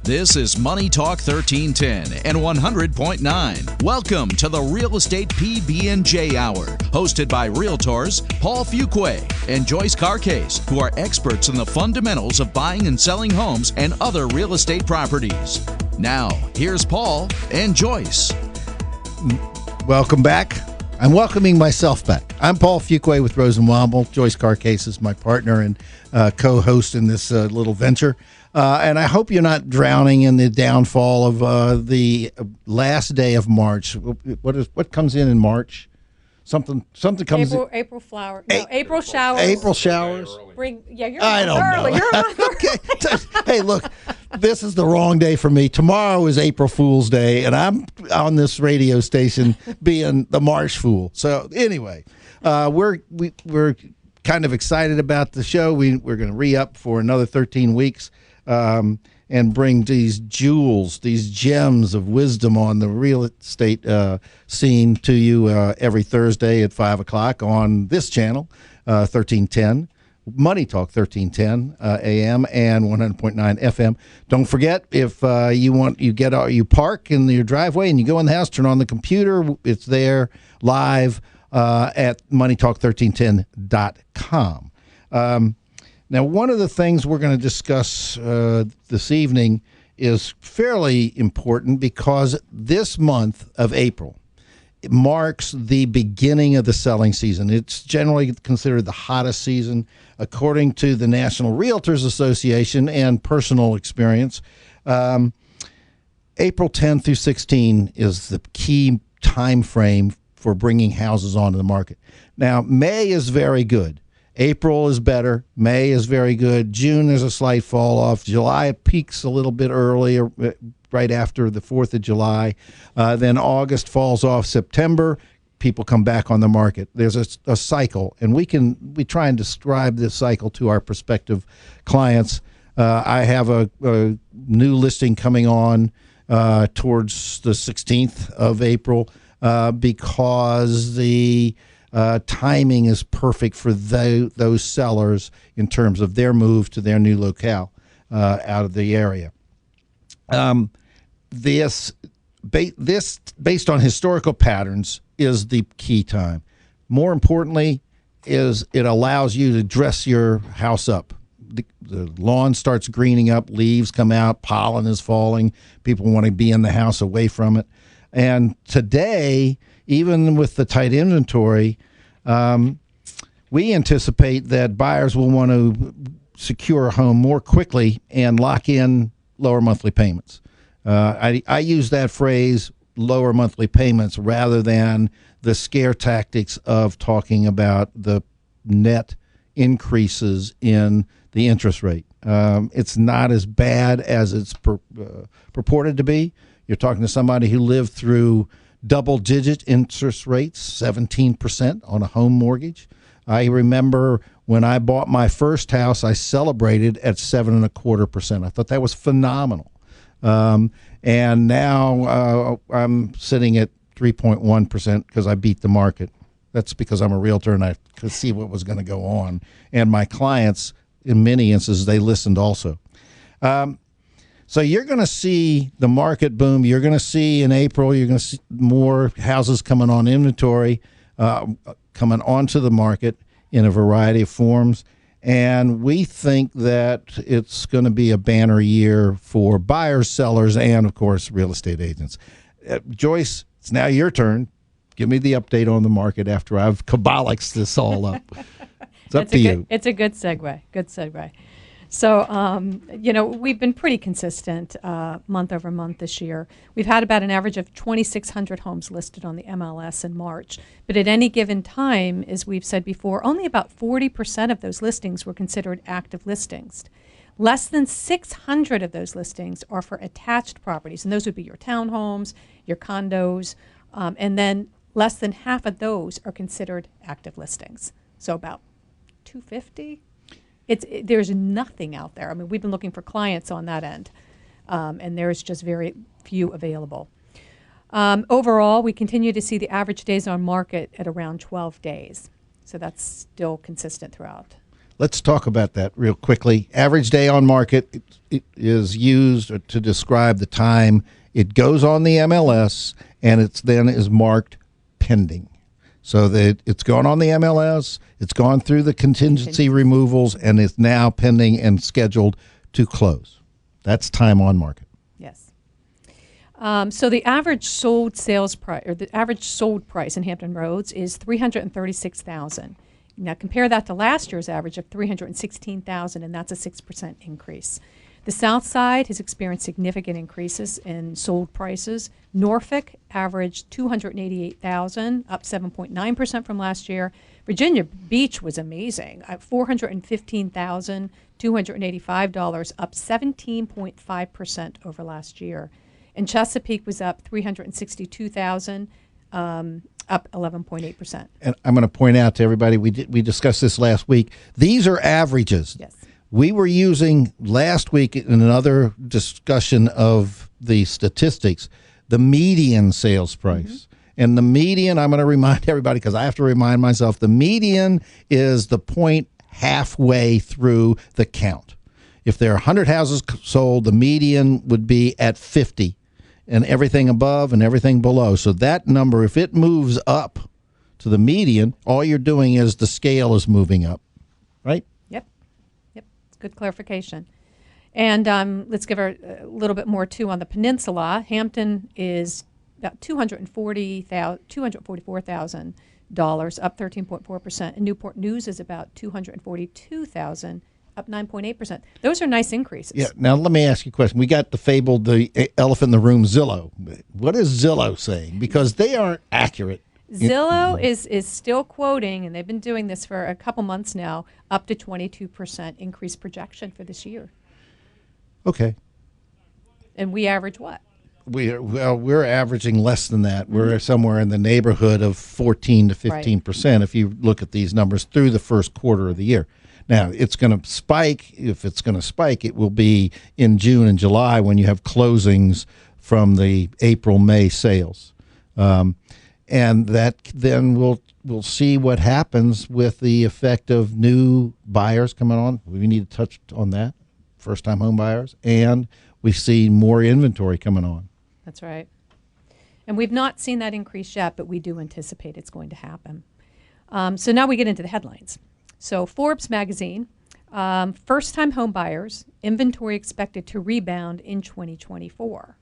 This is Money Talk 1310 and 100.9. Welcome to the Real Estate PB&J Hour, hosted by Realtors Paul Fuqua and Joyce Carcaise, who are experts in the fundamentals of buying and selling homes and other real estate properties. Now, here's Paul and Joyce. Welcome back. I'm welcoming myself back. I'm Paul Fuqua with Rosenwomble. Joyce Carcaise is my partner and co-host in this little venture. And I hope you're not drowning in the downfall of the last day of March. What comes in March? Something comes in. April flower. No, April showers. April showers. You're I don't early. know. You're Okay. Hey, look, this is the wrong day for me. Tomorrow is April Fool's Day, and I'm on this radio station being the March Fool. So anyway, we're kind of excited about the show. We're going to re-up for another 13 weeks. And bring these jewels, these gems of wisdom on the real estate scene to you every Thursday at 5 o'clock on this channel, 1310, Money Talk 1310 AM and 100.9 FM. Don't forget, if you park in your driveway and you go in the house, turn on the computer. It's there live at moneytalk1310.com. Now, one of the things we're going to discuss this evening is fairly important because this month of April marks the beginning of the selling season. It's generally considered the hottest season, according to the National Realtors Association and personal experience. April 10 through 16 is the key time frame for bringing houses onto the market. Now, May is very good. April is better. May is very good. June, there's a slight fall off. July peaks a little bit earlier, right after the 4th of July. Then August falls off. September, people come back on the market. There's a cycle, and we try and describe this cycle to our prospective clients. I have a new listing coming on towards the 16th of April because the timing is perfect for those sellers in terms of their move to their new locale out of the area. This based on historical patterns is the key time. More importantly, is it allows you to dress your house up. The lawn starts greening up, leaves come out, pollen is falling. People want to be in the house away from it. And today, even with the tight inventory, we anticipate that buyers will want to secure a home more quickly and lock in lower monthly payments. I use that phrase, lower monthly payments, rather than the scare tactics of talking about the net increases in the interest rate. It's not as bad as it's purported to be. You're talking to somebody who lived through double-digit interest rates, 17% on a home mortgage. I remember when I bought my first house, I celebrated at 7.25%. I thought that was phenomenal. And now I'm sitting at 3.1% because I beat the market. That's because I'm a realtor and I could see what was going to go on. And my clients, in many instances, they listened also. So you're going to see the market boom. You're going to see in April, you're going to see more houses coming on inventory, coming onto the market in a variety of forms. And we think that it's going to be a banner year for buyers, sellers, and, of course, real estate agents. Joyce, it's now your turn. Give me the update on the market after I've cabalics this all up. It's up to you. It's a good segue. Good segue. So, we've been pretty consistent month over month this year. We've had about an average of 2,600 homes listed on the MLS in March. But at any given time, as we've said before, only about 40% of those listings were considered active listings. Less than 600 of those listings are for attached properties, and those would be your townhomes, your condos, and then less than half of those are considered active listings. So about 250. There's nothing out there. I mean, we've been looking for clients on that end, and there's just very few available. Overall, we continue to see the average days on market at around 12 days. So that's still consistent throughout. Let's talk about that real quickly. Average day on market it is used to describe the time it goes on the MLS, and it's then is marked pending. So that it's gone on the MLS, it's gone through the contingency removals, and it's now pending and scheduled to close. That's time on market. Yes. So the average sold sales price, or the average sold price in Hampton Roads is $336,000. Now compare that to last year's average of $316,000, and that's a 6% increase. The South Side has experienced significant increases in sold prices. Norfolk averaged $288,000, up 7.9% from last year. Virginia Beach was amazing, at $415,285, up 17.5% over last year. And Chesapeake was up $362,000, up 11.8%. And I'm going to point out to everybody, we discussed this last week. These are averages. Yes. We were using last week in another discussion of the statistics, the median sales price. Mm-hmm. And the median, I'm going to remind everybody because I have to remind myself, the median is the point halfway through the count. If there are 100 houses sold, the median would be at 50, and everything above and everything below. So that number, if it moves up to the median, all you're doing is the scale is moving up, right? Good clarification. And let's give her a little bit more, too, on the peninsula. Hampton is about $244,000, up 13.4%. And Newport News is about $242,000, up 9.8%. Those are nice increases. Yeah. Now, let me ask you a question. We got the elephant in the room, Zillow. What is Zillow saying? Because they aren't accurate. Zillow is still quoting, and they've been doing this for a couple months now, up to 22% increase projection for this year. Okay. And we average what? We're averaging less than that. We're somewhere in the neighborhood of 14 to 15% if you look at these numbers through the first quarter of the year. Now, it's going to spike. If it's going to spike, it will be in June and July when you have closings from the April-May sales. And that then we'll see what happens with the effect of new buyers coming on. We need to touch on that, first-time home buyers, and we see more inventory coming on. That's right. And we've not seen that increase yet, but we do anticipate it's going to happen. So now we get into the headlines. So Forbes magazine, first-time home buyers, inventory expected to rebound in 2024.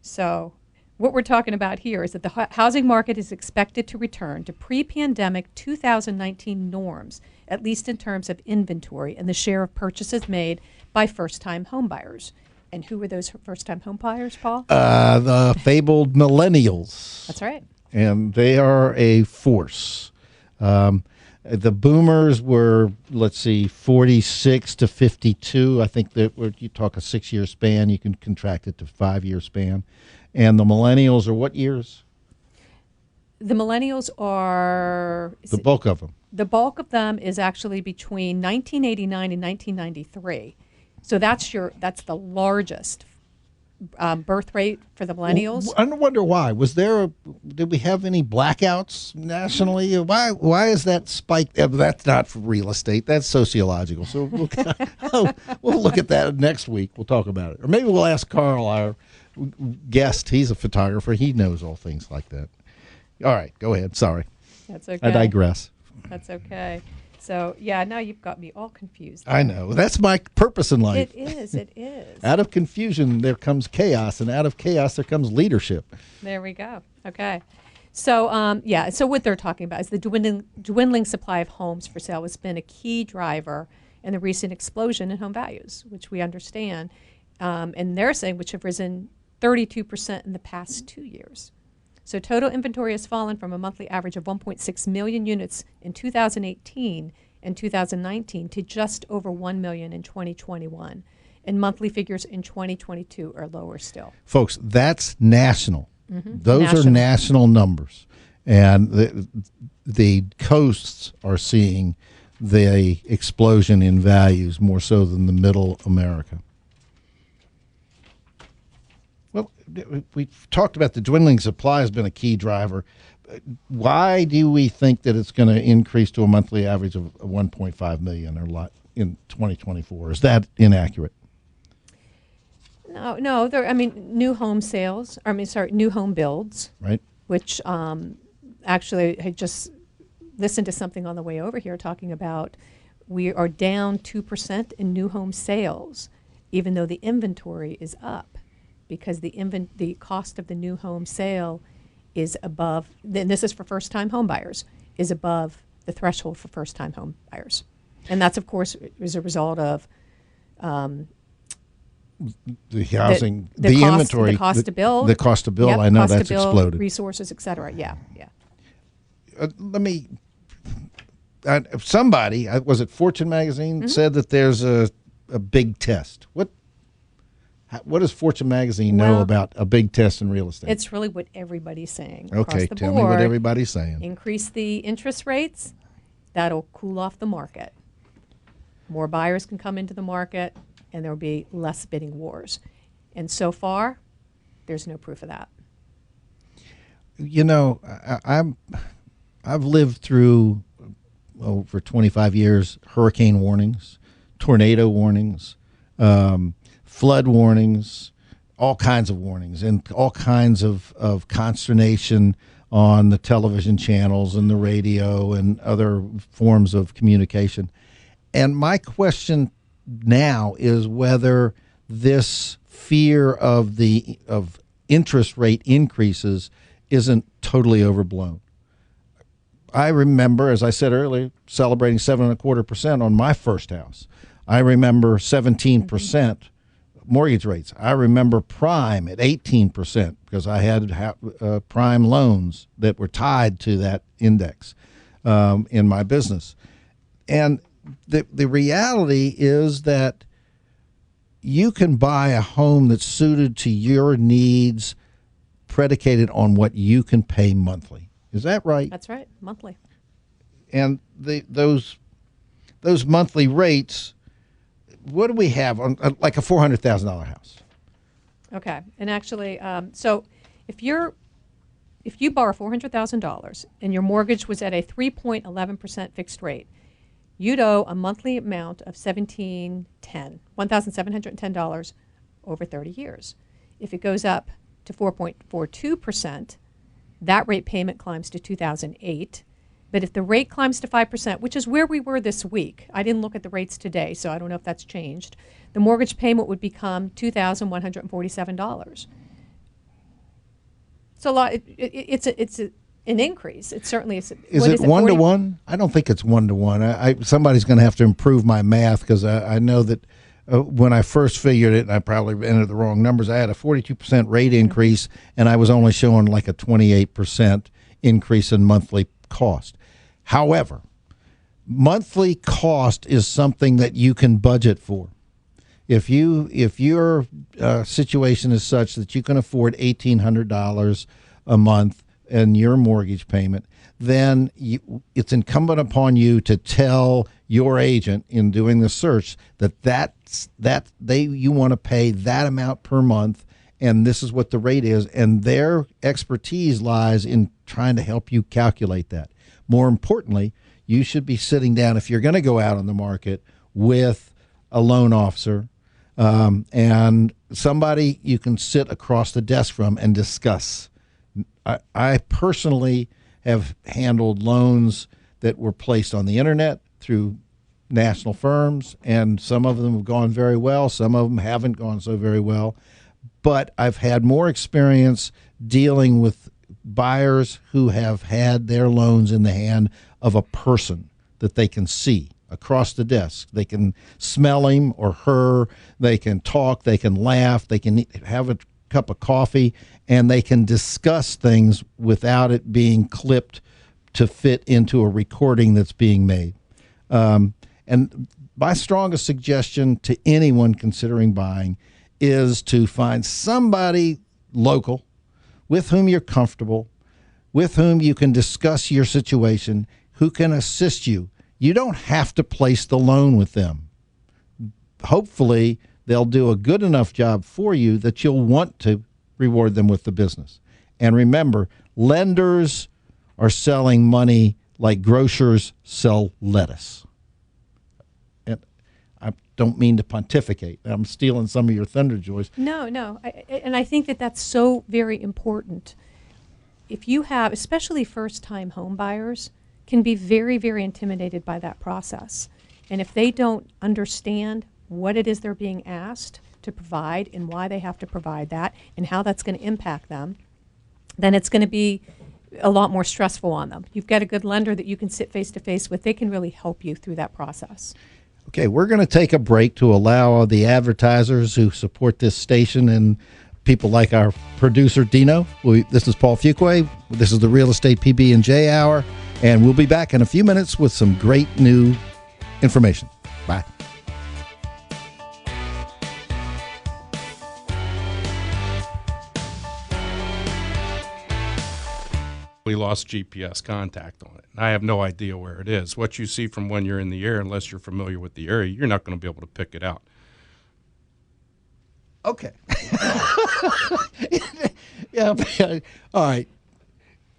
So what we're talking about here is that the housing market is expected to return to pre-pandemic 2019 norms, at least in terms of inventory and the share of purchases made by first-time home buyers. And who are those first-time home buyers, Paul? The fabled millennials. That's right. And they are a force. The boomers were, 46 to 52. I think that you talk a 6-year span, you can contract it to 5-year span. And the millennials are what years? The millennials are... The bulk of them. The bulk of them is actually between 1989 and 1993. So that's the largest birth rate for the millennials. I wonder why. Did we have any blackouts nationally? Why is that spike? That's not for real estate. That's sociological. So we'll look at that next week. We'll talk about it. Or maybe we'll ask Carl, our guest. He's a photographer. He knows all things like that. All right, go ahead. Sorry. That's okay. I digress. That's okay. So, yeah, now you've got me all confused. I know. That's my purpose in life. It is. Out of confusion, there comes chaos, and out of chaos, there comes leadership. There we go. Okay. So, so what they're talking about is the dwindling supply of homes for sale has been a key driver in the recent explosion in home values, which we understand. And they're saying which have risen 32% in the past 2 years. So total inventory has fallen from a monthly average of 1.6 million units in 2018 and 2019 to just over 1 million in 2021. And monthly figures in 2022 are lower still. Folks, that's national. Mm-hmm. Those are national numbers. And the coasts are seeing the explosion in values more so than the middle America. Well, we've talked about the dwindling supply has been a key driver, Why do we think that it's going to increase to a monthly average of 1.5 million or lot in 2024? Is that inaccurate? No. New home sales. New home builds. Right. Which actually I just listened to something on the way over here talking about we are down 2% in new home sales, even though the inventory is up, because the cost of the new home sale is above. Then this is for first-time home buyers, is above the threshold for first-time home buyers, and that's of course is a result of the housing, the the cost, inventory, the cost to build, the cost to build. Yep, I know cost that's to build, exploded. Resources, et cetera. Yeah. Let me. Somebody was it Fortune magazine said that there's a big test. What does Fortune magazine know about a big test in real estate? It's really what everybody's saying. Okay, across the tell board. me what everybody's saying. Increase the interest rates, that'll cool off the market. More buyers can come into the market, and there will be less bidding wars. And so far, there's no proof of that. You know, I've lived through for 25 years hurricane warnings, tornado warnings, flood warnings, all kinds of warnings, and all kinds of consternation on the television channels and the radio and other forms of communication. And my question now is whether this fear of interest rate increases isn't totally overblown. I remember, as I said earlier, celebrating 7.25% on my first house. I remember 17% mortgage rates. I remember prime at 18% because I had prime loans that were tied to that index in my business. And the reality is that you can buy a home that's suited to your needs, predicated on what you can pay monthly. Is that right? That's right, monthly. And those monthly rates, what do we have on like a $400,000 house? Okay, and actually, so if you borrow $400,000 and your mortgage was at a 3.11% fixed rate, you'd owe a monthly amount of $1,710 over 30 years. If it goes up to 4.42%, that rate payment climbs to $2,008. But if the rate climbs to 5%, which is where we were this week, I didn't look at the rates today, so I don't know if that's changed, the mortgage payment would become $2,147. It's a lot. It's an increase. It certainly is. Is it 1-to-1? I don't think it's 1-to-1. Somebody's going to have to improve my math because I know that when I first figured it, and I probably entered the wrong numbers, I had a 42% rate increase, and I was only showing like a 28% increase in monthly cost. However, monthly cost is something that you can budget for. If your situation is such that you can afford $1,800 a month in your mortgage payment, then it's incumbent upon you to tell your agent in doing the search that you want to pay that amount per month, and this is what the rate is, and their expertise lies in trying to help you calculate that. More importantly, you should be sitting down, if you're going to go out on the market, with a loan officer and somebody you can sit across the desk from and discuss. I personally have handled loans that were placed on the internet through national firms, and some of them have gone very well. Some of them haven't gone so very well. But I've had more experience dealing with buyers who have had their loans in the hand of a person that they can see across the desk. They can smell him or her. They can talk. They can laugh. They can have a cup of coffee, and they can discuss things without it being clipped to fit into a recording that's being made. And my strongest suggestion to anyone considering buying is to find somebody local with whom you're comfortable, with whom you can discuss your situation, who can assist you. You don't have to place the loan with them. Hopefully, they'll do a good enough job for you that you'll want to reward them with the business. And remember, lenders are selling money like grocers sell lettuce. And I don't mean to pontificate. I'm stealing some of your thunder, Joyce. No. And I think that that's so very important. If you have, especially first-time home buyers, can be very, very intimidated by that process. And if they don't understand what it is they're being asked to provide and why they have to provide that and how that's going to impact them, then it's going to be a lot more stressful on them. You've got a good lender that you can sit face-to-face with. They can really help you through that process. Okay, we're going to take a break to allow the advertisers who support this station and people like our producer, Dino. This is Paul Fuqua. This is the Real Estate PB&J Hour, and we'll be back in a few minutes with some great new information. Bye. We lost GPS contact on it. I have no idea where it is. What you see from when you're in the air, unless you're familiar with the area, you're not going to be able to pick it out. Okay. Yeah. All right.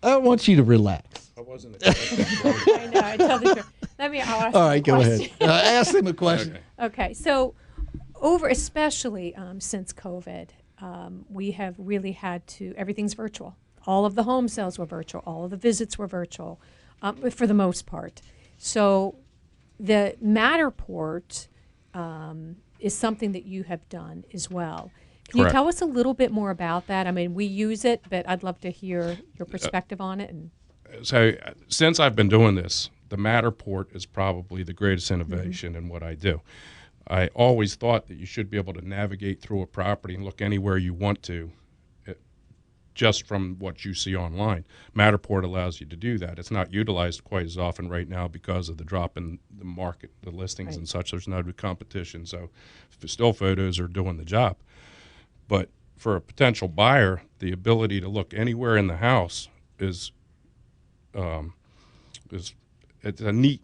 I want you to relax. I wasn't expecting that. I know, I tell the truth. I'll ask All right, him a go question. ahead. Ask him a question. Okay, so especially since COVID, we have really had to, everything's virtual. All of the home sales were virtual. All of the visits were virtual for the most part. So the Matterport is something that you have done as well. Can you tell us a little bit more about that? I mean, we use it, but I'd love to hear your perspective on it. So since I've been doing this, the Matterport is probably the greatest innovation in what I do. I always thought that you should be able to navigate through a property and look anywhere you want to just from what you see online. Matterport allows you to do that. It's not utilized quite as often right now because of the drop in the market, the listings and such. There's no competition, so still photos are doing the job. But for a potential buyer, the ability to look anywhere in the house is it's a neat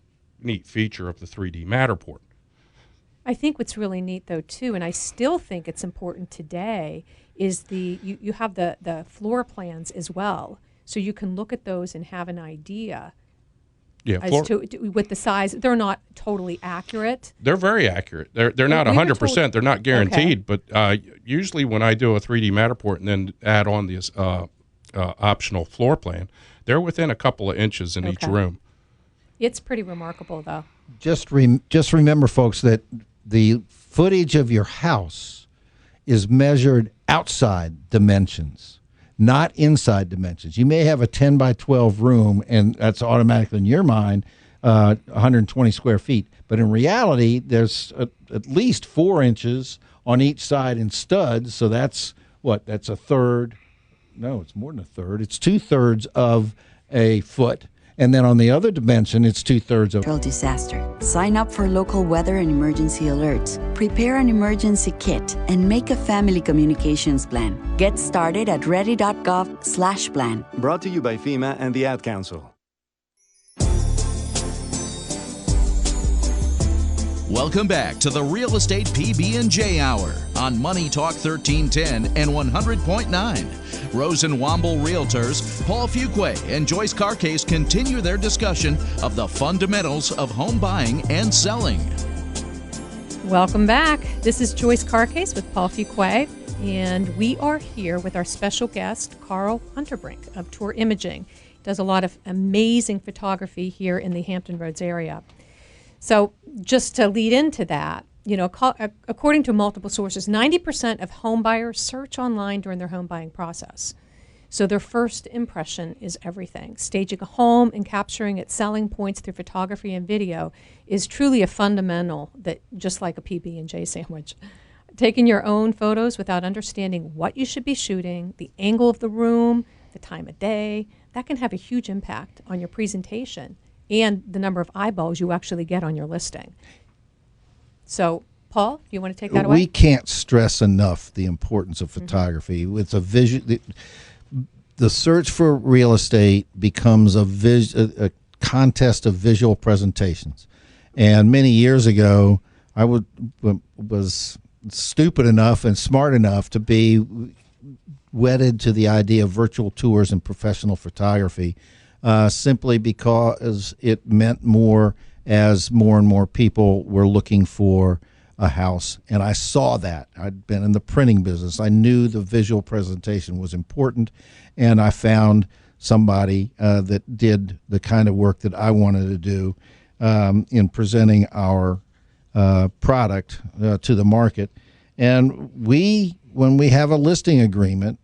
feature of the 3D Matterport. I think what's really neat, though, too, and I still think it's important today, is you have the floor plans as well, so you can look at those and have an idea as to with the size. They're not totally accurate. They're very accurate. They're not 100%. They're not guaranteed, but usually when I do a 3D Matterport and then add on this optional floor plan, they're within a couple of inches in each room. It's pretty remarkable, though. Just remember, folks, that the footage of your house is measured outside dimensions, not inside dimensions. You may have a 10 by 12 room, and that's automatically in your mind 120 square feet. But in reality, there's at least 4 inches on each side in studs. So that's what? That's a third. No, it's more than a third. It's 2/3 of a foot. And then on the other dimension, it's 2/3 of natural disaster. Sign up for local weather and emergency alerts. Prepare an emergency kit and make a family communications plan. Get started at ready.gov/plan. Brought to you by FEMA and the Ad Council. Welcome back to the Real Estate PB&J Hour on Money Talk 1310 and 100.9. Rose and Womble Realtors, Paul Fuqua and Joyce Carcaise continue their discussion of the fundamentals of home buying and selling. Welcome back. This is Joyce Carcaise with Paul Fuqua, and we are here with our special guest, Carl Unterbrink of Tour Imaging. He does a lot of amazing photography here in the Hampton Roads area. So just to lead into that, according to multiple sources, 90% of home buyers search online during their home buying process. So their first impression is everything. Staging a home and capturing its selling points through photography and video is truly a fundamental that, just like a PB&J sandwich. Taking your own photos without understanding what you should be shooting, the angle of the room, the time of day, that can have a huge impact on your presentation and the number of eyeballs you actually get on your listing. So, Paul, you want to take that away? We can't stress enough the importance of photography. It's a vision. The search for real estate becomes a contest of visual presentations. And many years ago, I was stupid enough and smart enough to be wedded to the idea of virtual tours and professional photography. simply because it meant more as more and more people were looking for a house. And I saw that. I'd been in the printing business. I knew the visual presentation was important, and I found somebody that did the kind of work that I wanted to do in presenting our product to the market. And when we have a listing agreement,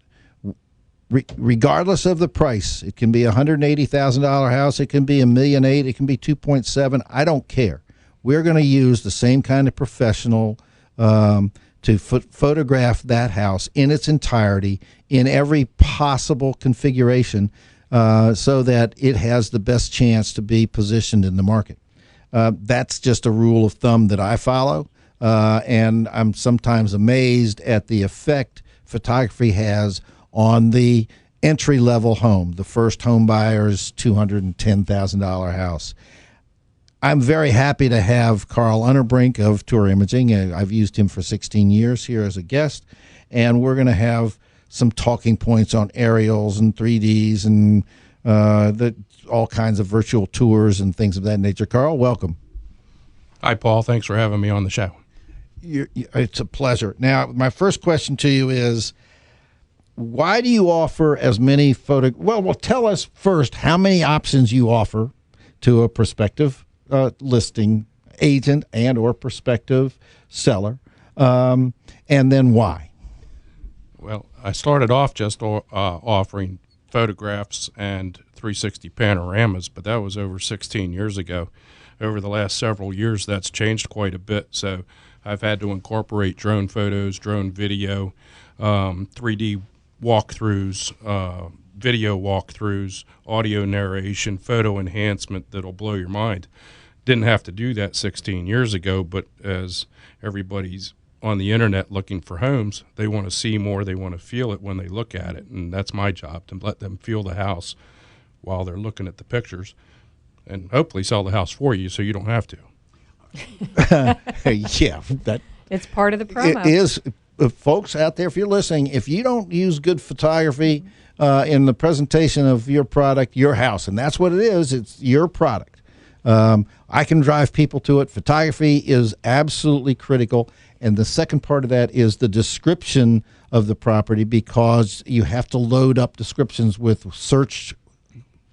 regardless of the price, it can be a $180,000 house, it can be $1.8 million, it can be 2.7. I don't care. We're going to use the same kind of professional to photograph that house in its entirety in every possible configuration so that it has the best chance to be positioned in the market. That's just a rule of thumb that I follow, and I'm sometimes amazed at the effect photography has on the entry-level home, the first home buyer's $210,000 house. I'm very happy to have Carl Unterbrink of Tour Imaging. I've used him for 16 years here as a guest, and we're going to have some talking points on aerials and 3Ds and all kinds of virtual tours and things of that nature. Carl, welcome. Hi, Paul. Thanks for having me on the show. It's a pleasure. Now, my first question to you is, why do you offer as many well, tell us first how many options you offer to a prospective listing agent and or prospective seller, and then why? Well, I started off just offering photographs and 360 panoramas, but that was over 16 years ago. Over the last several years, that's changed quite a bit, so I've had to incorporate drone photos, drone video, 3D walkthroughs, video walkthroughs, audio narration, photo enhancement that'll blow your mind. Didn't have to do that 16 years ago, but as everybody's on the internet looking for homes, they want to see more, they want to feel it when they look at it, and that's my job, to let them feel the house while they're looking at the pictures, and hopefully sell the house for you so you don't have to. Yeah, it's part of the promo. It is. Folks out there, if you're listening, if you don't use good photography in the presentation of your product, your house, and that's what it is, it's your product. I can drive people to it. Photography is absolutely critical. And the second part of that is the description of the property, because you have to load up descriptions with search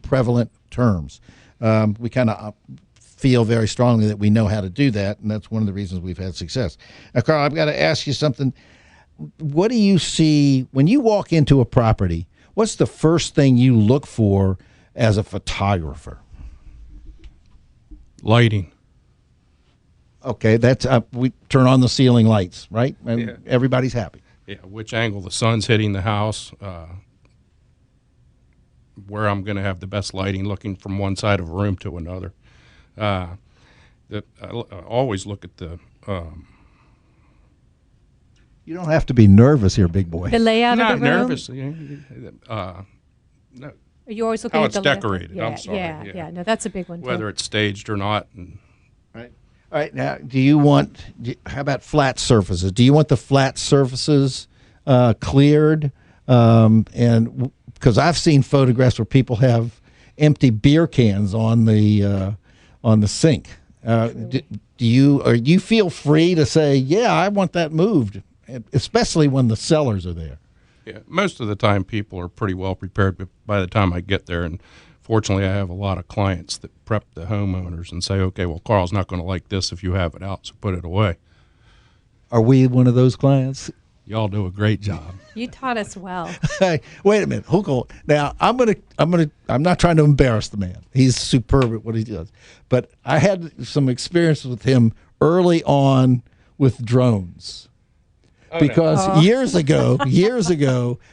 prevalent terms. We kind of feel very strongly that we know how to do that, and that's one of the reasons we've had success. Now, Carl, I've got to ask you something. What do you see when you walk into a property? What's the first thing you look for as a photographer? Lighting. Okay, that's we turn on the ceiling lights, right? And yeah. Everybody's happy. Yeah, which angle the sun's hitting the house, where I'm going to have the best lighting, looking from one side of a room to another. I always look at the... You don't have to be nervous here, big boy. The layout of the room? Not nervous. No. Are you always looking How at it's the decorated. Yeah, I'm sorry. yeah. No, that's a big one, too. Whether it's staged or not. And Right. All right. Now, how about flat surfaces? Do you want the flat surfaces cleared? And because I've seen photographs where people have empty beer cans on the sink. Do you feel free to say, yeah, I want that moved, especially when the sellers are there? yeah, most of the time people are pretty well prepared by the time I get there. And fortunately, I have a lot of clients that prep the homeowners and say, okay, well, Carl's not going to like this if you have it out, so put it away. Are we one of those clients? Y'all do a great job. You taught us well. Hey, wait a minute. Hold on. Now, I'm not trying to embarrass the man. He's superb at what he does. But I had some experience with him early on with drones. Because years ago,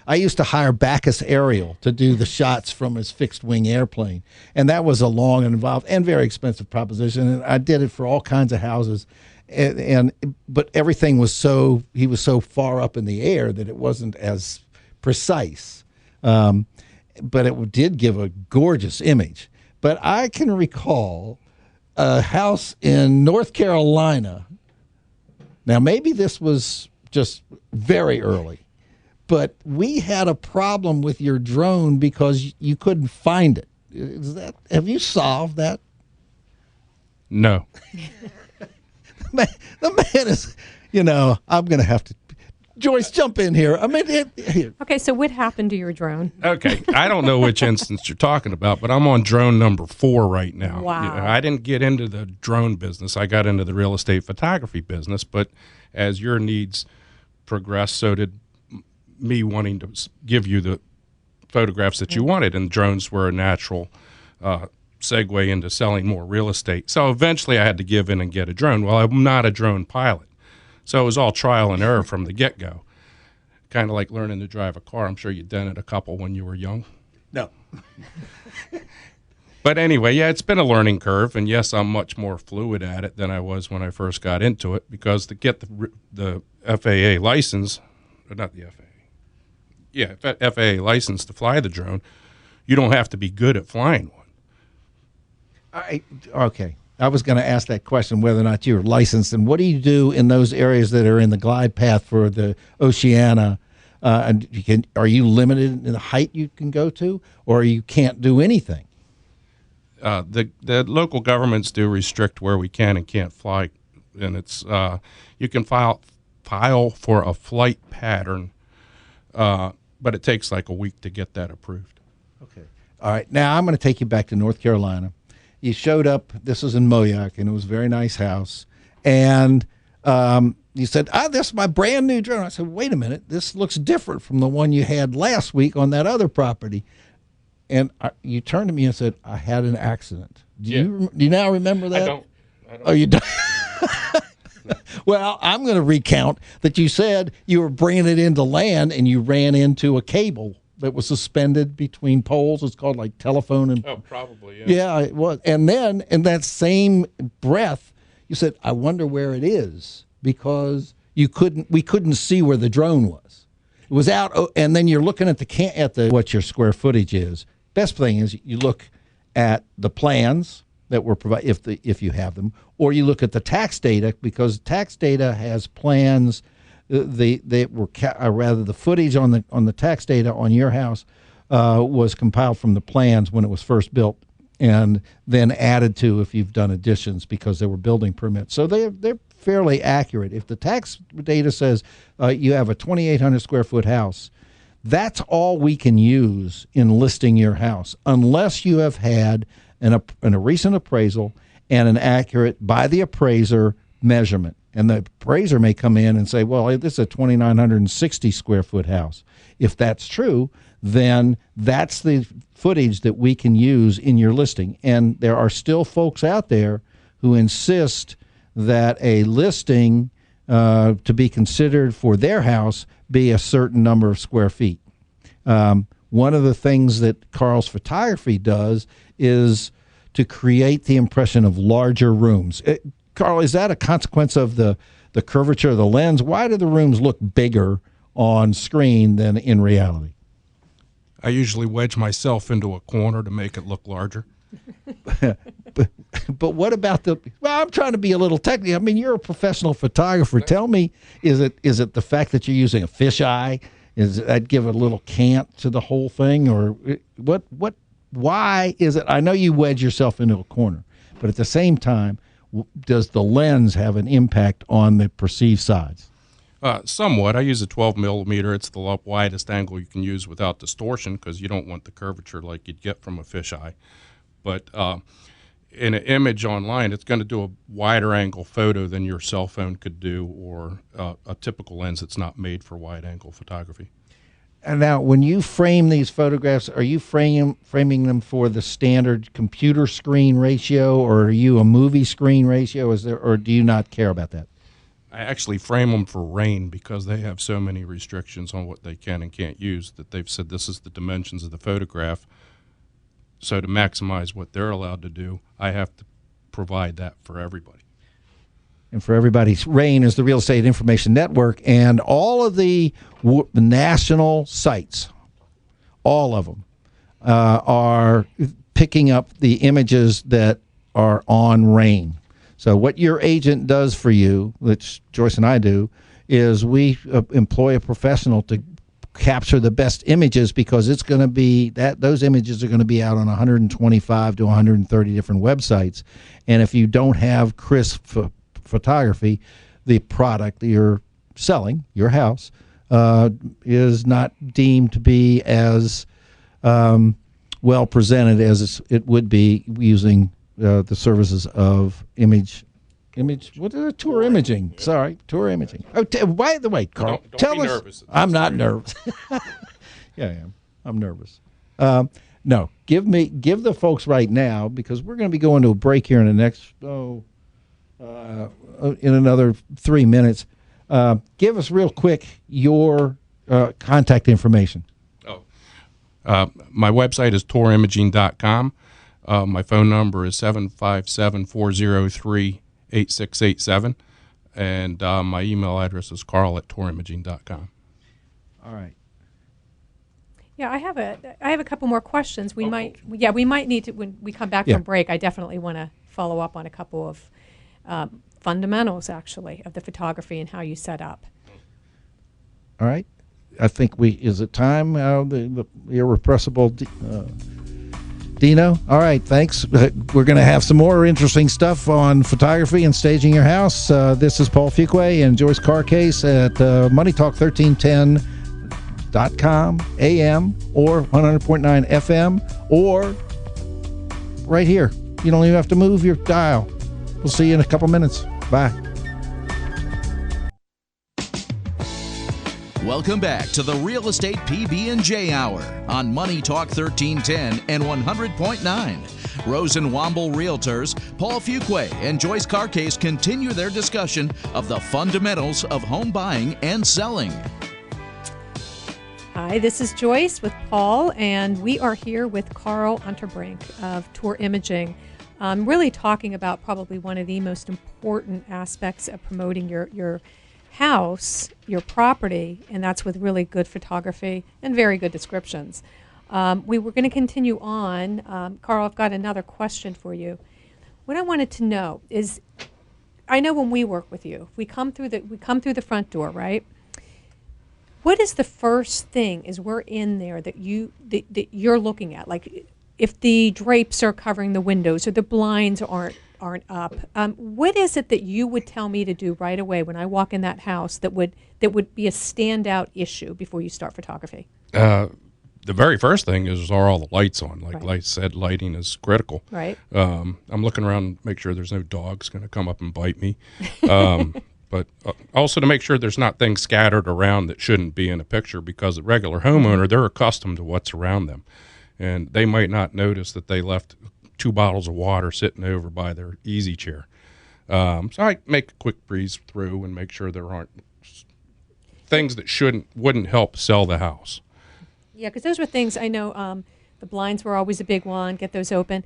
I used to hire Bacchus Aerial to do the shots from his fixed wing airplane. And that was a long and involved and very expensive proposition. And I did it for all kinds of houses. But everything was he was so far up in the air that it wasn't as precise. But it did give a gorgeous image. But I can recall a house in North Carolina. Now, maybe this was just very early, but we had a problem with your drone because you couldn't find it. Have you solved that? No. The man is, I'm going to have to. Joyce, jump in here. I mean, here. Okay, so what happened to your drone? Okay, I don't know which instance you're talking about, but I'm on drone number 4 right now. Wow. I didn't get into the drone business. I got into the real estate photography business, but as your needs progressed, so did me wanting to give you the photographs that you wanted, and drones were a natural segue into selling more real estate. So eventually I had to give in and get a drone. Well, I'm not a drone pilot. So it was all trial and error from the get-go. Kind of like learning to drive a car. I'm sure you done it a couple when you were young. No. But anyway, yeah, it's been a learning curve, and yes, I'm much more fluid at it than I was when I first got into it, because to get the FAA license, or not the FAA, yeah, FAA license to fly the drone, you don't have to be good at flying one. Okay. I was going to ask that question, whether or not you're licensed, and what do you do in those areas that are in the glide path for the Oceana? And are you limited in the height you can go to, or you can't do anything? The local governments do restrict where we can and can't fly, and it's you can file for a flight pattern, but it takes like a week to get that approved. Okay. All right. Now I'm going to take you back to North Carolina. You showed up, this was in Moayak, and it was a very nice house. And you said, this is my brand new drone. I said, wait a minute, this looks different from the one you had last week on that other property. And you turned to me and said, I had an accident. Do you now remember that? I don't. Oh, you don't? Well, I'm going to recount that you said you were bringing it into land and you ran into a cable that was suspended between poles. It's called like telephone and... Oh, probably, yeah. Yeah, it was. And then in that same breath, you said, I wonder where it is, because we couldn't see where the drone was. It was out, and then you're looking at what your square footage is. Best thing is you look at the plans that were provided, if you have them, or you look at the tax data, because tax data has plans. The footage on the tax data on your house was compiled from the plans when it was first built, and then added to if you've done additions because there were building permits. So they're fairly accurate. If the tax data says you have a 2,800 square foot house, that's all we can use in listing your house, unless you have had a recent appraisal and an accurate by the appraiser measurement. And the appraiser may come in and say, well, this is a 2,960 square foot house. If that's true, then that's the footage that we can use in your listing. And there are still folks out there who insist that a listing to be considered for their house be a certain number of square feet. One of the things that Carl's photography does is to create the impression of larger rooms. Carl, is that a consequence of the curvature of the lens? Why do the rooms look bigger on screen than in reality? I usually wedge myself into a corner to make it look larger. But what about I'm trying to be a little technical. I mean, you're a professional photographer. Tell me, is it the fact that you're using a fisheye? Is that give a little cant to the whole thing? Or why is it? I know you wedge yourself into a corner, but at the same time, does the lens have an impact on the perceived size? Somewhat. I use a 12 millimeter. It's the widest angle you can use without distortion, because you don't want the curvature like you'd get from a fisheye. But in an image online, it's going to do a wider angle photo than your cell phone could do, or a typical lens that's not made for wide angle photography. And now, when you frame these photographs, are you framing them for the standard computer screen ratio, or are you a movie screen ratio? Or do you not care about that? I actually frame them for rain, because they have so many restrictions on what they can and can't use that they've said this is the dimensions of the photograph. So to maximize what they're allowed to do, I have to provide that for everybody. And for everybody, RAIN is the Real Estate Information Network, and all of the national sites, all of them, are picking up the images that are on RAIN. So what your agent does for you, which Joyce and I do, is we employ a professional to capture the best images, because it's going to be those images are going to be out on 125 to 130 different websites. And if you don't have crisp photography, the product that you're selling, your house, is not deemed to be as well presented as it would be using the services of what is it? Tour imaging. Sorry, tour imaging. Oh, by the way, Carl, don't tell be us. nervous. I'm not nervous. Yeah, I am. I'm nervous. No, give the folks right now, because we're going to be going to a break here in the next in another 3 minutes. Give us real quick your contact information. My website is tourimaging.com. My phone number is 757-403-8687, and my email address is carl@tourimaging.com. All right. Yeah, I have a couple more questions. We might need to, when we come back from break. I definitely want to follow up on a couple of fundamentals, actually, of the photography and how you set up. All right. I think is it time? The irrepressible Dino. All right, thanks. We're going to have some more interesting stuff on photography and staging your house. This is Paul Fuqua and Joyce Carcaise at moneytalk1310.com AM or 100.9 FM, or right here. You don't even have to move your dial. We'll see you in a couple minutes. Bye. Welcome back to the Real Estate PB&J Hour on Money Talk 1310 and 100.9. Rose and Womble Realtors, Paul Fuqua and Joyce Carcaise continue their discussion of the fundamentals of home buying and selling. Hi, this is Joyce with Paul, and we are here with Carl Unterbrink of Tour Imaging. Really talking about probably one of the most important aspects of promoting your house, your property, and that's with really good photography and very good descriptions. We were going to continue on. Carl, I've got another question for you. What I wanted to know is, I know when we work with you, we come through the front door, right? What is the first thing as we're in there that you're looking at? Like, if the drapes are covering the windows or the blinds aren't up, what is it that you would tell me to do right away when I walk in that house that would be a standout issue before you start photography? The very first thing is, are all the lights on? Like Right. I said, lighting is critical. Right. I'm looking around, make sure there's no dogs going to come up and bite me. But also to make sure there's not things scattered around that shouldn't be in a picture, because a regular homeowner, they're accustomed to what's around them. And they might not notice that they left 2 bottles of water sitting over by their easy chair. So I make a quick breeze through and make sure there aren't things that wouldn't help sell the house. Yeah, because those were things I know. The blinds were always a big one. Get those open.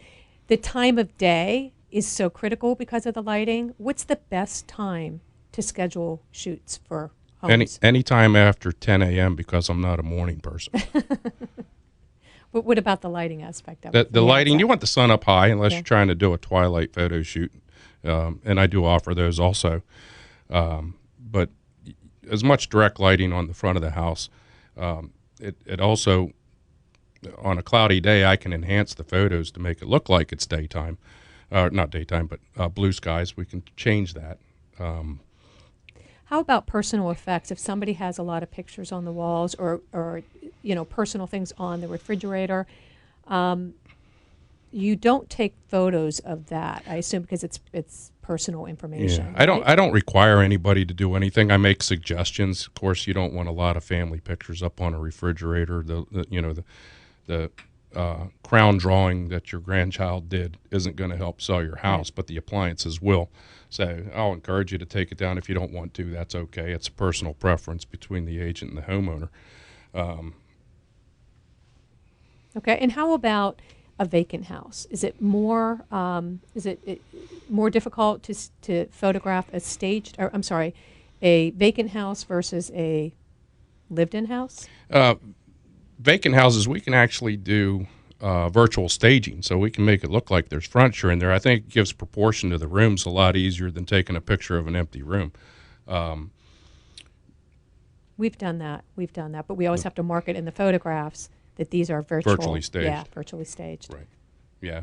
The time of day is so critical because of the lighting. What's the best time to schedule shoots for homes? Any time after 10 a.m. because I'm not a morning person. But what about the lighting aspect of it? The lighting, you want the sun up high unless Yeah. you're trying to do a twilight photo shoot, and I do offer those also. But as much direct lighting on the front of the house, it also, on a cloudy day, I can enhance the photos to make it look like it's daytime. Not daytime, but blue skies. We can change that. How about personal effects? If somebody has a lot of pictures on the walls or personal things on the refrigerator, you don't take photos of that, I assume, because it's personal information. Yeah. Right? I don't require anybody to do anything. I make suggestions. Of course, you don't want a lot of family pictures up on a refrigerator. The crown drawing that your grandchild did isn't going to help sell your house, but the appliances will. So I'll encourage you to take it down. If you don't want to, that's okay. It's a personal preference between the agent and the homeowner. Okay, and how about a vacant house? Is it more more difficult to photograph a vacant house versus a lived-in house? Vacant houses, we can actually do virtual staging, so we can make it look like there's furniture in there. I think it gives proportion to the rooms a lot easier than taking a picture of an empty room. We've done that. But we always have to mark it in the photographs that these are virtually staged. Yeah, virtually staged. Right. Yeah,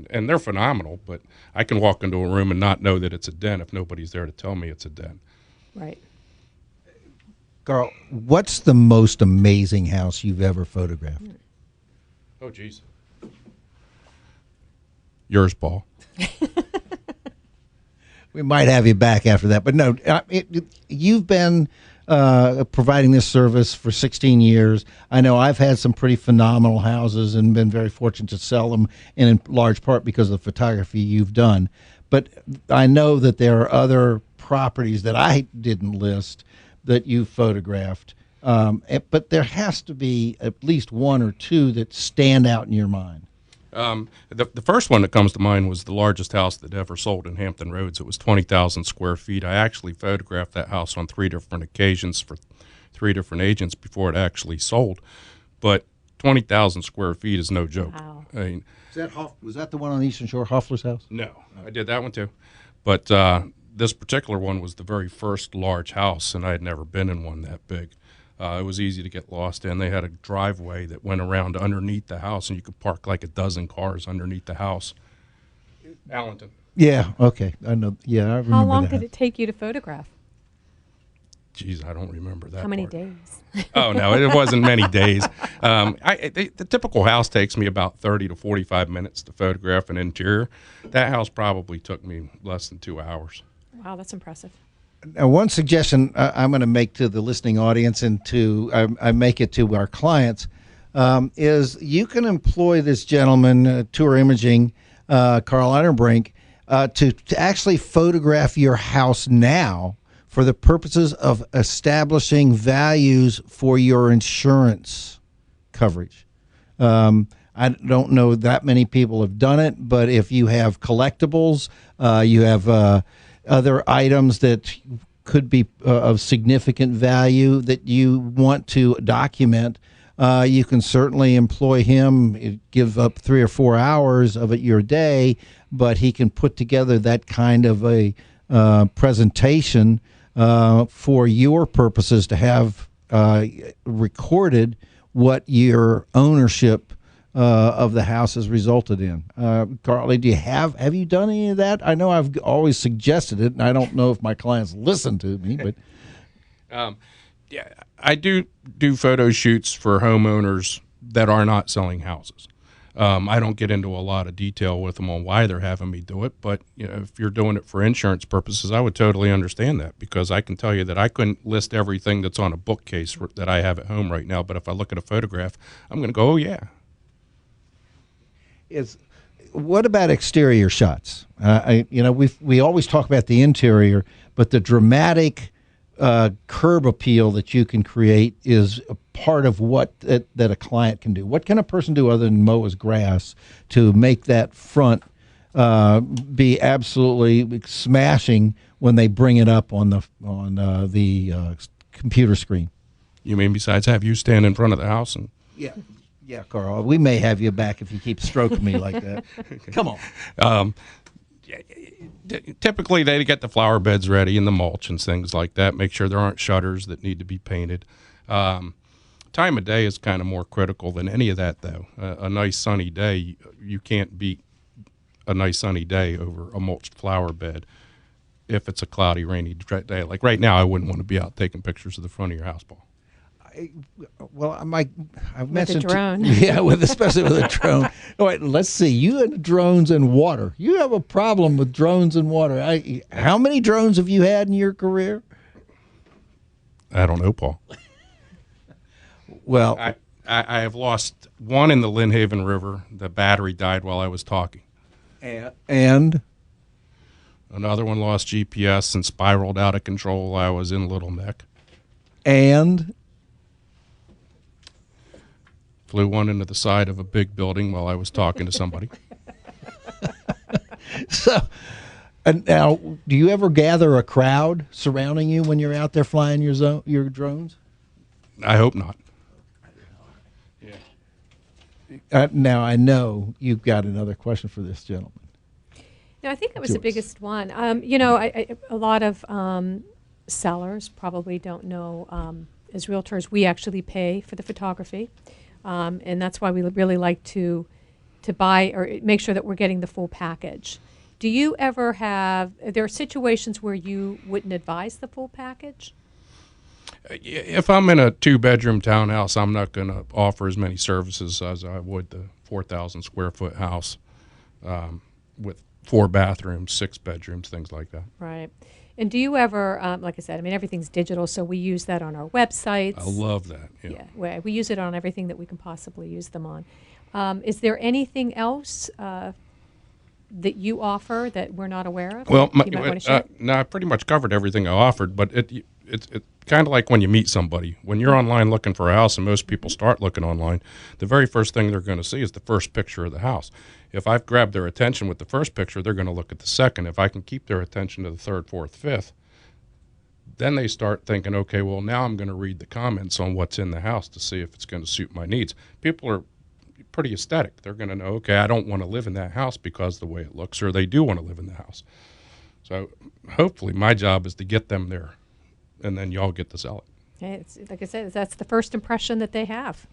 and they're phenomenal, but I can walk into a room and not know that it's a den if nobody's there to tell me it's a den. Right. Carl, what's the most amazing house you've ever photographed? Oh, geez. Yours, Paul. We might have you back after that, but no, you've been providing this service for 16 years. I know I've had some pretty phenomenal houses and been very fortunate to sell them, and in large part because of the photography you've done. But I know that there are other properties that I didn't list that you photographed, but there has to be at least one or two that stand out in your mind. The first one that comes to mind was the largest house that ever sold in Hampton Roads. It was 20,000 square feet. I actually photographed that house on 3 different occasions for 3 different agents before it actually sold. But 20,000 square feet is no joke. Wow. I mean, Was that the one on the Eastern Shore, Hoffler's house? no, I did that one too. But this particular one was the very first large house, and I had never been in one that big. It was easy to get lost in. They had a driveway that went around underneath the house, and you could park like a dozen cars underneath the house. Allenton. Yeah, okay. I know. Yeah, I remember How long that. did it take you to photograph? Geez, I don't remember that. How many part. days? Oh, no, it wasn't many days. The typical house takes me about 30 to 45 minutes to photograph an interior. That house probably took me less than 2 hours. Wow, that's impressive. Now, one suggestion I'm going to make to the listening audience and I make it to our clients is you can employ this gentleman, Tour Imaging, Carl Unterbrink, to actually photograph your house now for the purposes of establishing values for your insurance coverage. I don't know that many people have done it, but if you have collectibles, you have other items that could be of significant value that you want to document, you can certainly employ him, give up 3 or 4 hours of your day, but he can put together that kind of a presentation for your purposes to have recorded what your ownership of the house has resulted in. Carly, have you done any of that? I know I've always suggested it, and I don't know if my clients listen to me, but Yeah, I do photo shoots for homeowners that are not selling houses. I don't get into a lot of detail with them on why they're having me do it, but if you're doing it for insurance purposes, I would totally understand that, because I can tell you that I couldn't list everything that's on a bookcase that I have at home right now, but if I look at a photograph, I'm going to go, oh, yeah. What about exterior shots? We always talk about the interior, but the dramatic curb appeal that you can create is a part of what that a client can do. What can a person do other than mow his grass to make that front be absolutely smashing when they bring it up on the computer screen? You mean besides have you stand in front of the house and? Yeah, Carl. We may have you back if you keep stroking me like that. Come on. Typically, they get the flower beds ready and the mulch and things like that. Make sure there aren't shutters that need to be painted. Time of day is kind of more critical than any of that, though. A nice sunny day, you can't beat a nice sunny day over a mulched flower bed. If it's a cloudy, rainy day, like right now, I wouldn't want to be out taking pictures of the front of your house, Paul. I've mentioned the drone. Especially with a drone. All right, let's see. You and drones and water. You have a problem with drones and water. How many drones have you had in your career? I don't know, Paul. Well, I have lost one in the Lynn Haven River. The battery died while I was talking. And Another one lost GPS and spiraled out of control while I was in Little Neck. And Flew one into the side of a big building while I was talking to somebody. So, now, do you ever gather a crowd surrounding you when you're out there flying your drones? I hope not. Yeah. Now, I know you've got another question for this gentleman. No, I think that was the Joyce. biggest one. A lot of sellers probably don't know as realtors, we actually pay for the photography, and that's why we really like to buy or make sure that we're getting the full package. Do you ever have, there are situations where you wouldn't advise the full package? If I'm in a 2-bedroom townhouse, I'm not going to offer as many services as I would the 4,000 square foot house with 4 bathrooms, 6 bedrooms, things like that. Right. And do you ever, like I said, I mean, everything's digital, so we use that on our websites. I love that. Yeah. We use it on everything that we can possibly use them on. Is there anything else that you offer that we're not aware of? Well, no, I pretty much covered everything I offered, but it's kind of like when you meet somebody. When you're online looking for a house, and most people start looking online, the very first thing they're going to see is the first picture of the house. If I've grabbed their attention with the first picture, they're going to look at the second. If I can keep their attention to the third, fourth, fifth, then they start thinking, okay, well, now I'm going to read the comments on what's in the house to see if it's going to suit my needs. People are pretty aesthetic. They're going to know, okay, I don't want to live in that house because of the way it looks, or they do want to live in the house. So hopefully my job is to get them there, and then y'all get to sell it. Okay, it's, like I said, that's the first impression that they have.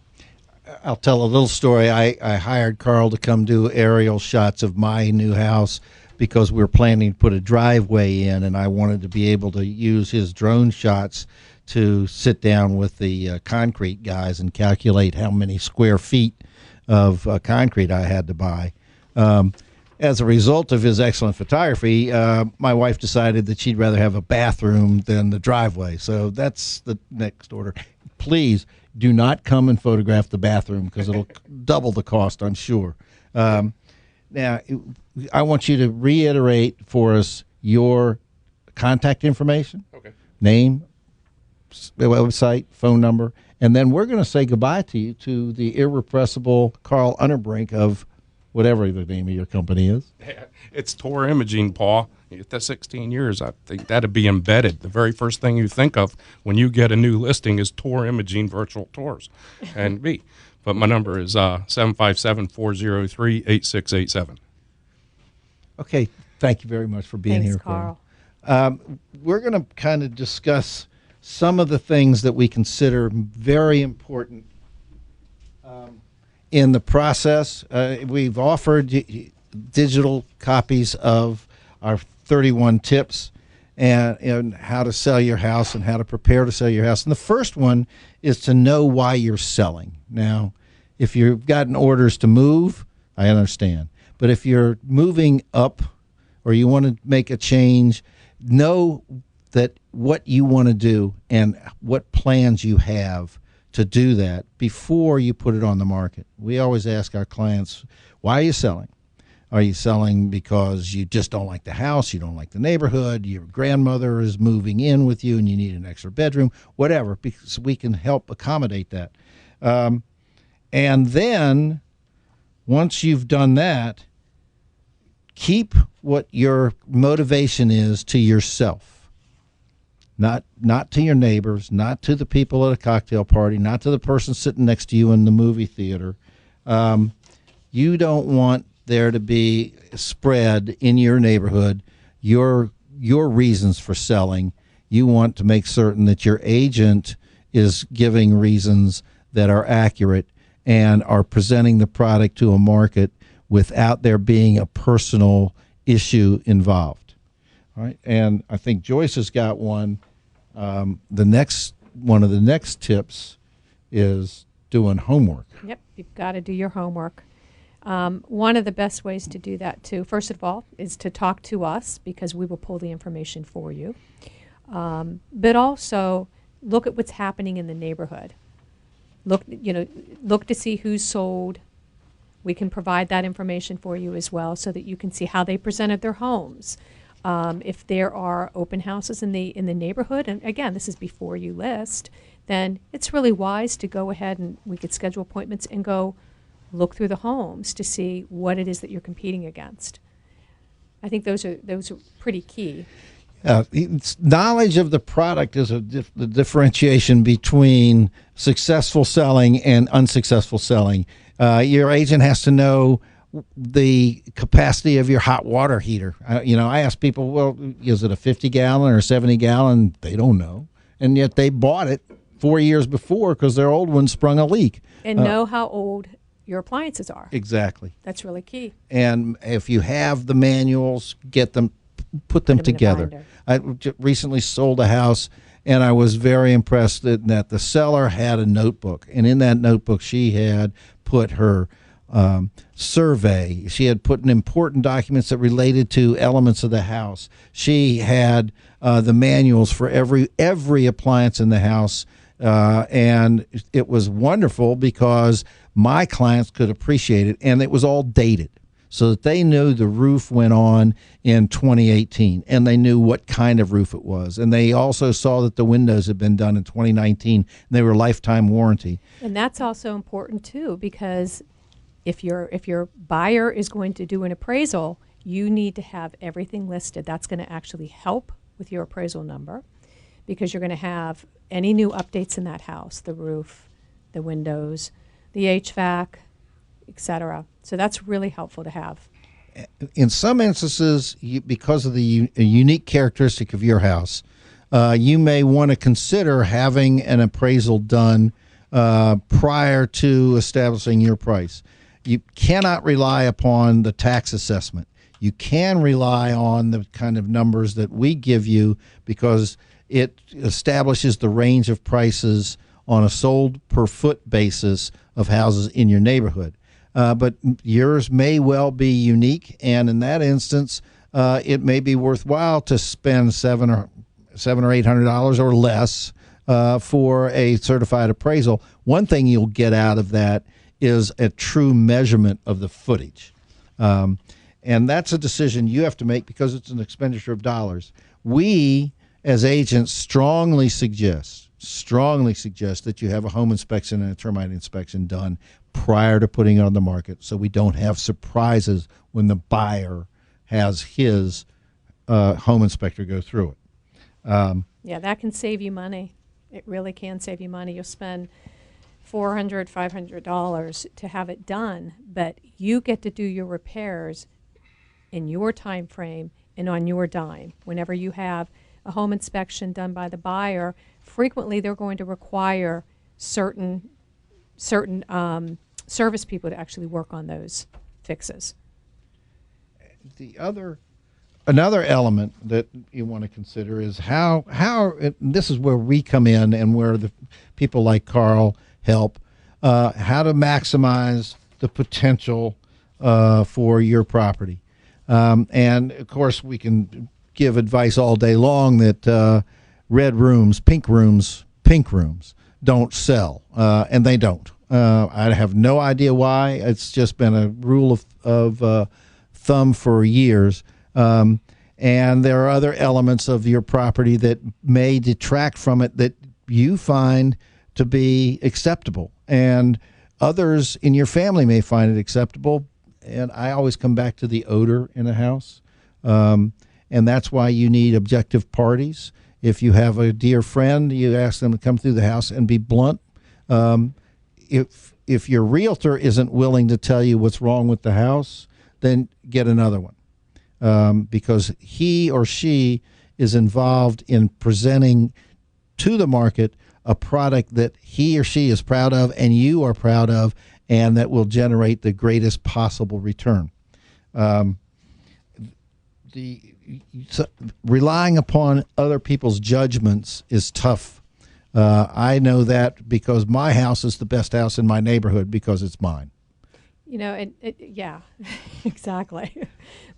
I'll tell a little story. I hired Carl to come do aerial shots of my new house because we were planning to put a driveway in, and I wanted to be able to use his drone shots to sit down with the concrete guys and calculate how many square feet of concrete I had to buy. As a result of his excellent photography, my wife decided that she'd rather have a bathroom than the driveway. So that's the next order. Please do not come and photograph the bathroom because it'll double the cost, I'm sure. Now, I want you to reiterate for us your contact information, name, website, phone number, and then we're going to say goodbye to you, to the irrepressible Carl Unterbrink of whatever the name of your company is. It's Tour Imaging, Paul. After 16 years, I think that'd be embedded. The very first thing you think of when you get a new listing is Tour Imaging Virtual Tours, and me. But my number is 757-403-8687. Okay, thank you very much for being here, Carl. We're going to kind of discuss some of the things that we consider very important in the process. We've offered digital copies of our 31 tips and how to sell your house and how to prepare to sell your house. And the first one is to know why you're selling. Now, if you've gotten orders to move, I understand. But if you're moving up or you want to make a change, know that what you want to do and what plans you have to do that before you put it on the market. We always ask our clients, why are you selling? Are you selling because you just don't like the house, you don't like the neighborhood, your grandmother is moving in with you and you need an extra bedroom, whatever, because we can help accommodate that. And then once you've done that, keep what your motivation is to yourself. Not to your neighbors, not to the people at a cocktail party, not to the person sitting next to you in the movie theater. You don't want there to be spread in your neighborhood your reasons for selling. You want to make certain that your agent is giving reasons that are accurate and are presenting the product to a market without there being a personal issue involved. All right, and I think Joyce has got one. One of the next tips is doing homework. Yep, you've got to do your homework. One of the best ways to do that, too, first of all, is to talk to us because we will pull the information for you. But also look at what's happening in the neighborhood. Look to see who's sold. We can provide that information for you as well so that you can see how they presented their homes. If there are open houses in the neighborhood, and again, this is before you list, then it's really wise to go ahead and we could schedule appointments and go look through the homes to see what it is that you're competing against. I think those are pretty key. Knowledge of the product is the differentiation between successful selling and unsuccessful selling. Your agent has to know the capacity of your hot water heater. I ask people, well, is it a 50-gallon or a 70-gallon? They don't know, and yet they bought it 4 years before because their old one sprung a leak. And know how old your appliances are. Exactly. That's really key. And if you have the manuals, put them in a together. binder. I recently sold a house, and I was very impressed that the seller had a notebook, and in that notebook she had put her survey. She had put in important documents that related to elements of the house. She had the manuals for every appliance in the house, and it was wonderful because my clients could appreciate it, and it was all dated so that they knew the roof went on in 2018, and they knew what kind of roof it was. And they also saw that the windows had been done in 2019, and they were lifetime warranty. And that's also important, too, because if your buyer is going to do an appraisal, you need to have everything listed. That's going to actually help with your appraisal number because you're going to have any new updates in that house, the roof, the windows, the HVAC, etc. So that's really helpful to have. In some instances, because of the unique characteristic of your house, you may want to consider having an appraisal done prior to establishing your price. You cannot rely upon the tax assessment. You can rely on the kind of numbers that we give you because it establishes the range of prices on a sold per foot basis of houses in your neighborhood. But yours may well be unique, and in that instance, it may be worthwhile to spend $700 or $800 or less for a certified appraisal. One thing you'll get out of that is a true measurement of the footage. And that's a decision you have to make because it's an expenditure of dollars. We, as agents, strongly suggest that you have a home inspection and a termite inspection done prior to putting it on the market so we don't have surprises when the buyer has his home inspector go through it. Yeah, that can save you money. It really can save you money. You'll spend $400, $500 to have it done, but you get to do your repairs in your time frame and on your dime. Whenever you have a home inspection done by the buyer, frequently they're going to require certain service people to actually work on those fixes. Another element that you want to consider is this is where we come in and where the people like Carl help, how to maximize the potential for your property. And, of course, we can give advice all day long that red rooms, pink rooms don't sell, and they don't. I have no idea why. It's just been a rule of thumb for years. And there are other elements of your property that may detract from it that you find to be acceptable, and others in your family may find it acceptable. And I always come back to the odor in a house, and that's why you need objective parties. If you have a dear friend, you ask them to come through the house and be blunt. If your realtor isn't willing to tell you what's wrong with the house, then get another one, because he or she is involved in presenting to the market a product that he or she is proud of and you are proud of, and that will generate the greatest possible return. Relying upon other people's judgments is tough. I know that because my house is the best house in my neighborhood because it's mine. You know, yeah, exactly.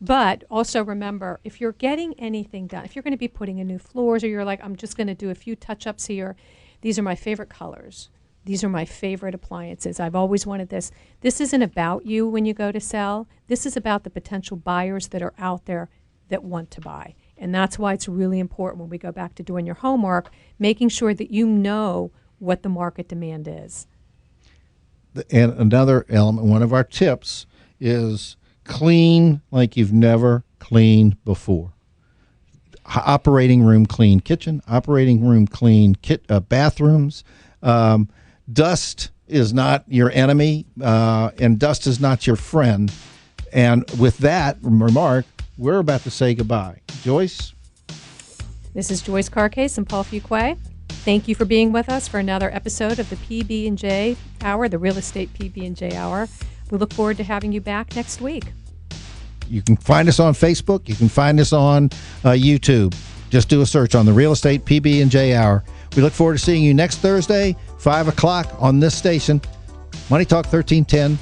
But also remember, if you're getting anything done, if you're going to be putting in new floors, or you're like, I'm just going to do a few touch-ups here, these are my favorite colors. These are my favorite appliances. I've always wanted this. This isn't about you when you go to sell. This is about the potential buyers that are out there that want to buy. And that's why it's really important when we go back to doing your homework, making sure that you know what the market demand is. And another element, one of our tips is clean like you've never cleaned before. Operating room clean kitchen, operating room clean bathrooms. Dust is not your enemy, and dust is not your friend. And with that remark, we're about to say goodbye. Joyce? This is Joyce Carcaise and Paul Fuqua. Thank you for being with us for another episode of the PB&J Hour, the Real Estate PB&J Hour. We look forward to having you back next week. You can find us on Facebook. You can find us on YouTube. Just do a search on the Real Estate PB&J Hour. We look forward to seeing you next Thursday, 5 o'clock on this station, Money Talk 1310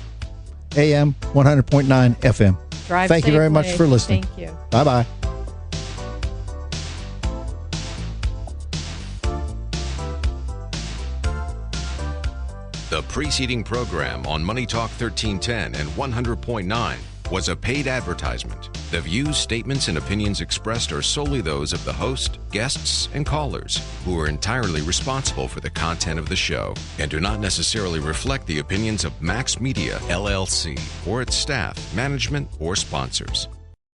AM 100.9 FM. Thank you very much for listening. Thank you. Bye-bye. The preceding program on Money Talk 1310 and 100.9 was a paid advertisement. The views, statements, and opinions expressed are solely those of the host, guests, and callers, who are entirely responsible for the content of the show and do not necessarily reflect the opinions of Max Media, LLC, or its staff, management, or sponsors.